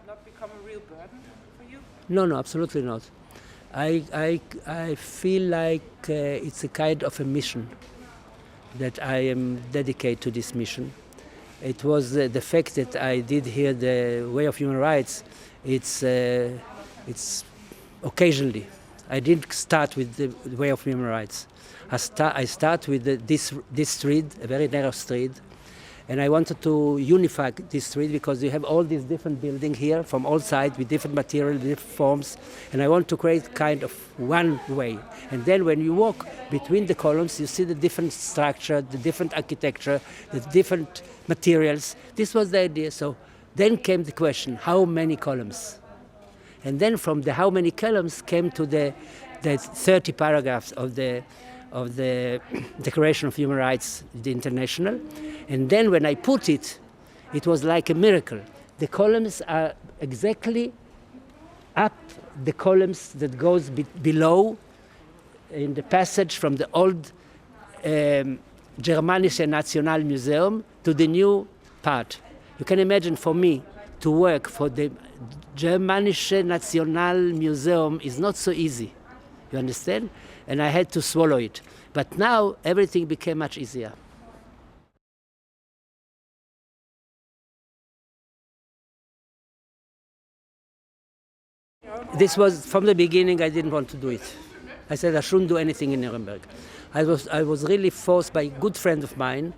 not become a real burden for you? No, absolutely not. I feel like it's a kind of a mission that I am dedicated to this mission. It was the fact that I did here the Way of Human Rights. It's occasionally. I didn't start with the Way of Human Rights. I start with this street, a very narrow street, and I wanted to unify this street because you have all these different buildings here from all sides with different materials, different forms, and I want to create kind of one way. And then when you walk between the columns, you see the different structure, the different architecture, the different materials. This was the idea. So then came the question, how many columns? And then from the how many columns came to the 30 paragraphs of the Declaration of Human Rights, the International. And then when I put it, it was like a miracle. The columns are exactly up the columns that goes below in the passage from the old Germanische Nationalmuseum to the new part. You can imagine for me to work for the Germanische Nationalmuseum is not so easy. You understand? And I had to swallow it. But now everything became much easier. This was, from the beginning, I didn't want to do it. I said I shouldn't do anything in Nuremberg. I was really forced by a good friend of mine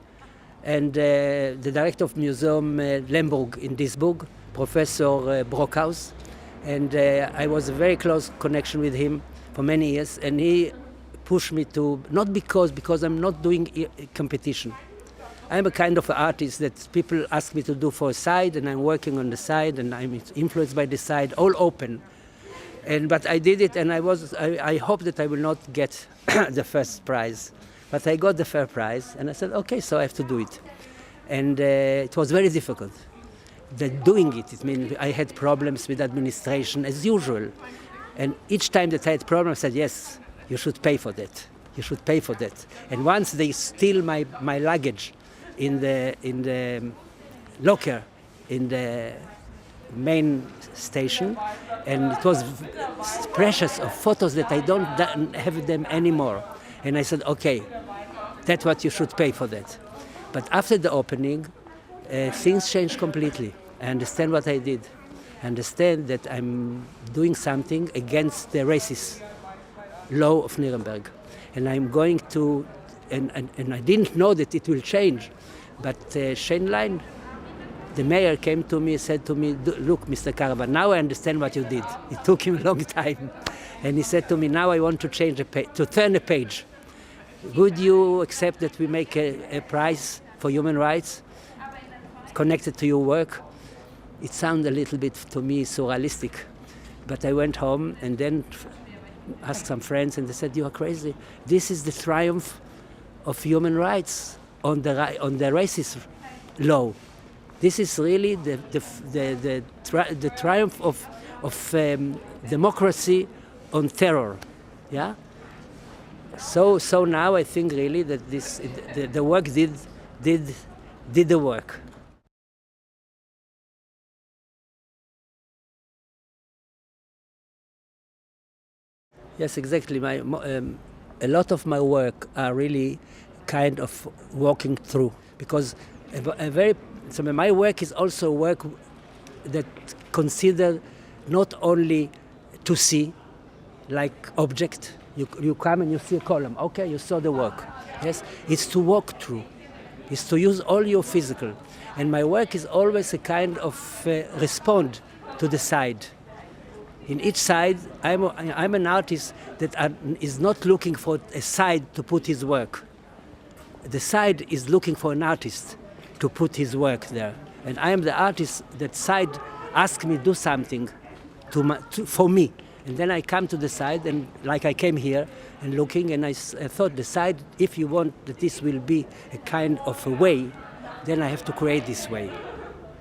and the director of Museum Lemberg in Duisburg, Professor Brockhaus. And I was a very close connection with him for many years, and he pushed me to, not because I'm not doing competition. I'm a kind of artist that people ask me to do for a side, and I'm working on the side, and I'm influenced by the side, all open. But I did it, and I hope that I will not get the first prize. But I got the first prize, and I said, okay, so I have to do it. And it was very difficult. Doing it means I had problems with administration as usual. And each time that I had problems, I said, yes, you should pay for that. You should pay for that. And once they steal my luggage in the locker in the main station, and it was precious of photos that I don't have them anymore. And I said, okay, that's what you should pay for that. But after the opening, things changed completely. I understand what I did. I understand that I'm doing something against the racist law of Nuremberg. And I'm going to, and I didn't know that it will change, but Shane Line, the mayor, came to me and said to me, look, Mr. Karavan, now I understand what you did. It took him a long time. And he said to me, now I want to change to turn a page. Would you accept that we make a prize for human rights connected to your work? It sounded a little bit to me surrealistic. But I went home and then asked some friends, and they said, you are crazy. This is the triumph of human rights on the racist law. This is really the triumph of democracy on terror. Yeah. So now I think really that the work did the work. Yes, exactly. A lot of my work are really kind of walking through, because so my work is also work that consider not only to see, like object. You come and you see a column. Okay, you saw the work. Yes, it's to walk through. It's to use all your physical. And my work is always a kind of respond to the side. In each side, I'm an artist that is not looking for a side to put his work. The side is looking for an artist to put his work there. And I am the artist that side asks me to do something for me. And then I come to the side, and like I came here and looking, and I thought the side, if you want that this will be a kind of a way, then I have to create this way.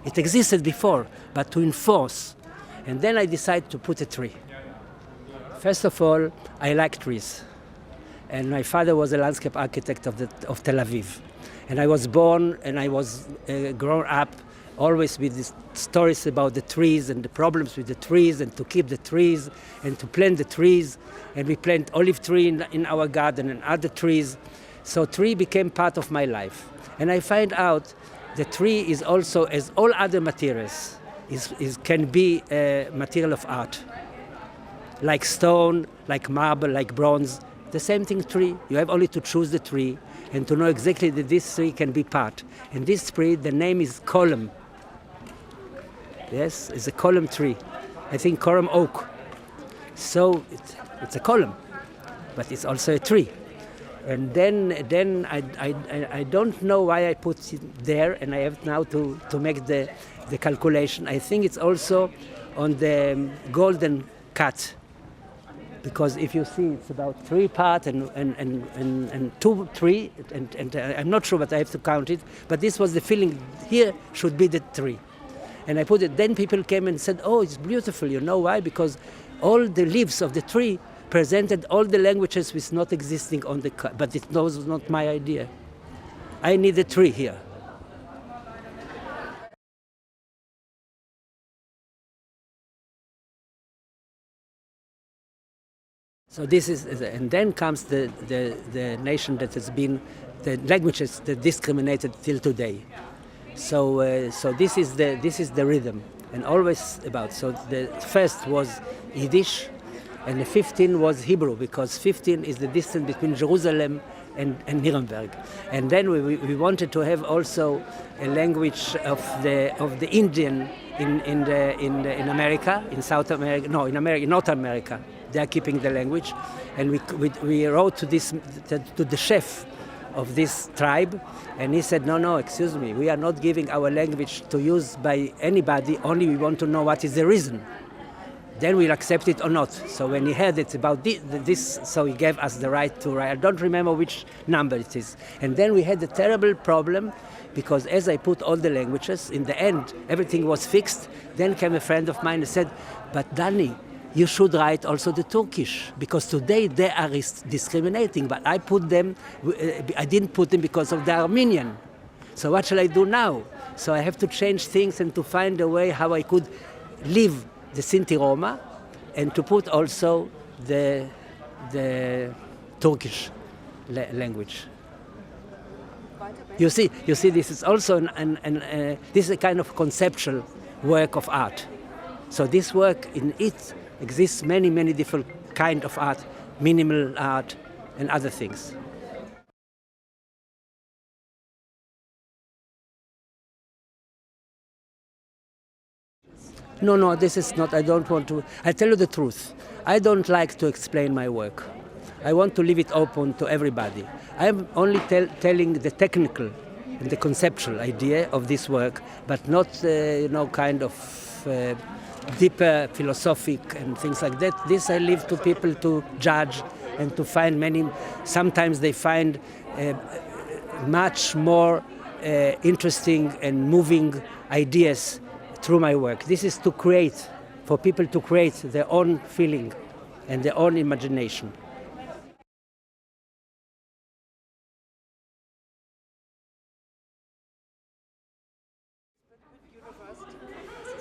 It existed before, but to enforce. And then I decided to put a tree. First of all, I like trees. And my father was a landscape architect of Tel Aviv. And I was born and I was grown up always with these stories about the trees and the problems with the trees and to keep the trees and to plant the trees. And we plant olive tree in our garden and other trees. So tree became part of my life. And I find out the tree is also, as all other materials, can be a material of art. Like stone, like marble, like bronze. The same thing tree. You have only to choose the tree and to know exactly that this tree can be part. And this tree, the name is column. Yes, it's a column tree. I think column oak. So it's a column, but it's also a tree. And then I don't know why I put it there, and I have now to make the calculation. I think it's also on the golden cut, because if you see, it's about 3 parts and 2 3, and I'm not sure, but I have to count it. But this was the feeling. Here should be the tree, and I put it. Then people came and said, "Oh, it's beautiful." You know why? Because all the leaves of the tree presented all the languages which not existing on the cut. But it was not my idea. I need a tree here. So this is, and then comes the nation that has been, the languages that discriminated till today. So this is the rhythm, and always about. So the first was Yiddish, and the 15 was Hebrew, because 15 is the distance between Jerusalem and Nuremberg. And then we wanted to have also a language of the Indian in America, in South America, no, in America, in North America. They are keeping the language, and we wrote to the chef of this tribe, and he said, no, excuse me, we are not giving our language to use by anybody, only we want to know what is the reason. Then we'll accept it or not. So when he heard it about this, so he gave us the right to write. I don't remember which number it is. And then we had a terrible problem, because as I put all the languages, in the end, everything was fixed. Then came a friend of mine and said, but Dani, you should write also the Turkish, because today they are discriminating, but I didn't put them because of the Armenian. So what shall I do now? So I have to change things and to find a way how I could leave the Sinti Roma and to put also the Turkish language. You see, this is also this is a kind of conceptual work of art. So this work, in it exists many different kind of art, minimal art and other things. No, this is not, I don't want to, I tell you the truth. I don't like to explain my work. I want to leave it open to everybody. I'm only telling the technical and the conceptual idea of this work, but not, kind of deeper philosophic and things like that. This I leave to people to judge and to find many. Sometimes they find much more interesting and moving ideas through my work. This is to create, for people to create their own feeling and their own imagination.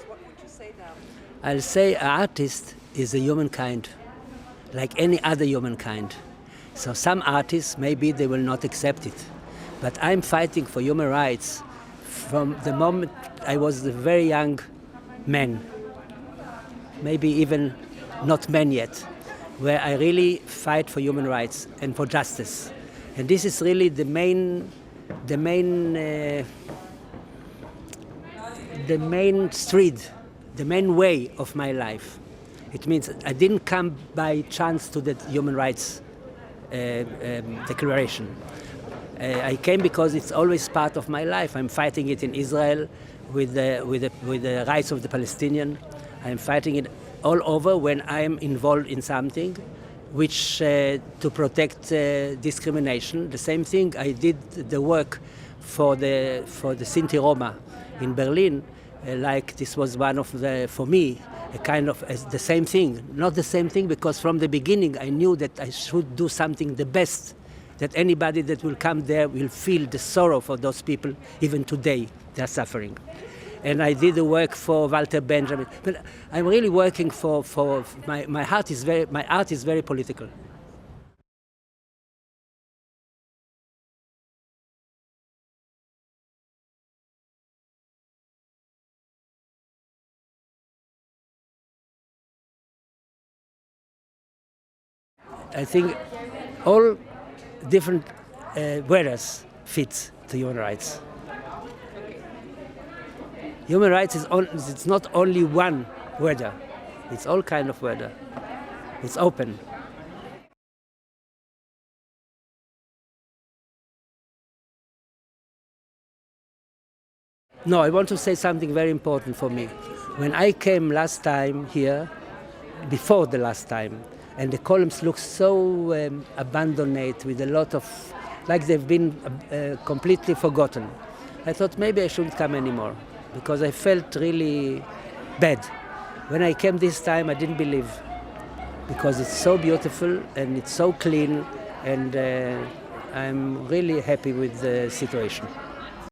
What would you say now? I'll say an artist is a humankind, like any other humankind. So some artists, maybe they will not accept it. But I'm fighting for human rights from the moment I was a very young man, maybe even not man yet, where I really fight for human rights and for justice. And this is really the main street, the main way of my life. It means I didn't come by chance to the human rights declaration. I came because it's always part of my life. I'm fighting it in Israel with the rights of the Palestinian. I'm fighting it all over when I'm involved in something which to protect discrimination. The same thing I did the work for the Sinti Roma in Berlin. Like this was one of for me, a kind of the same thing. Not the same thing, because from the beginning I knew that I should do something the best, that anybody that will come there will feel the sorrow for those people. Even today they are suffering. and I did the work for Walter Benjamin. But I'm really working for my art is very political. I think all different weathers fit to human rights. Human rights it's not only one weather, it's all kind of weather. It's open. No, I want to say something very important for me. When I came last time here, before the last time, and the columns look so abandoned with a lot of, like they've been completely forgotten. I thought maybe I shouldn't come anymore because I felt really bad. When I came this time, I didn't believe because it's so beautiful and it's so clean, and I'm really happy with the situation.